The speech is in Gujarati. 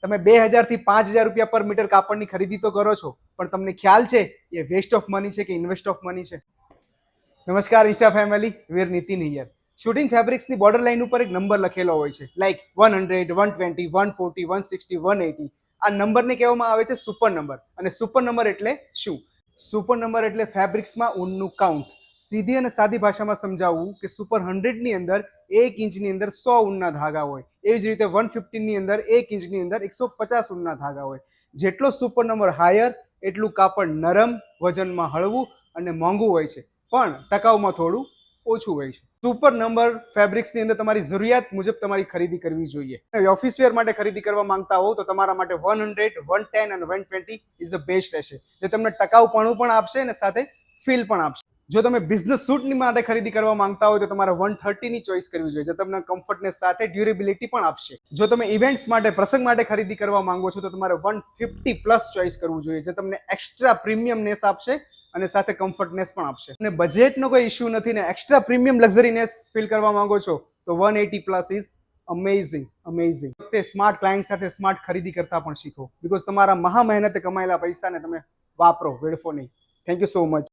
તમે 2000 થી 5000 રૂપિયા પર મીટર કાપડની ખરીદી તો કરો છો, પણ તમને ખ્યાલ છે એ વેસ્ટ ઓફ મની છે કે ઇન્વેસ્ટ ઓફ મની છે? નમસ્કાર insta family, Veer Nitin here. Shooting ફેબ્રિક્સની બોર્ડર લાઇન ઉપર એક નંબર લખેલો હોય છે, લાઈક 100, 120, 140, 160, 180. આ નંબરને કહેવામાં આવે છે સુપર નંબર. અને સુપર નંબર એટલે શું? સુપર નંબર એટલે ફેબ્રિક્સમાં ઊનનું કાઉન્ટ. સીધી અને સાદી ભાષામાં સમજાવવું કે સુપર 100 ની અંદર 1 ઇંચની અંદર 100 ઊનના ધાગા હોય. એવી જ રીતે 150 ની અંદર 1 ઇંચની અંદર 150 ઊનના ધાગા હોય. જેટલો સુપર નંબર હાયર એટલું કાપડ નરમ, વજનમાં હળવું અને મોંઘું હોય છે, પણ ટકાઉમાં થોડું ઓછું હોય છે. સુપર નંબર ફેબ્રિક્સની અંદર તમારી જરૂરિયાત મુજબ તમારી ખરીદી કરવી જોઈએ. ઓફિસ વેર માટે ખરીદી કરવા માંગતા હોવ તો તમારા માટે 100, 110 અને 120 ઇઝ ધ બેસ્ટ રહેશે, જે તમને ટકાઉપણું પણ આપશે અને સાથે ફીલ પણ આપશે. જો તમે બિઝનેસ સૂટની માટે ખરીદી કરવા માંગતા હોય તો તમારે 130 ની ચોઈસ કરવી જોઈએ, જે તમને કમ્ફર્ટનેસ સાથે ડ્યુરેબિલિટી પણ આપશે. જો તમે ઇવેન્ટ્સ માટે, પ્રસંગ માટે ખરીદી કરવા માંગો છો તો તમારે 150 પ્લસ ચોઈસ કરવું જોઈએ, જે તમને એક્સ્ટ્રા પ્રીમિયમનેસ આપશે અને સાથે કમ્ફર્ટનેસ પણ આપશે. અને બજેટનો કોઈ ઇશ્યુ નથી ને એક્સ્ટ્રા પ્રીમિયમ લક્ઝરીનેસ ફીલ કરવા માંગો છો તો 180 પ્લસ ઇઝ અમેઝિંગ. તે સ્માર્ટ ક્લાયન્ટ સાથે સ્માર્ટ ખરીદી કરતા પણ શીખો, બીકોઝ તમારા મહા મહેનતે કમાયેલા પૈસાને તમે વાપરો, વેડફો નહીં. Thank you so much.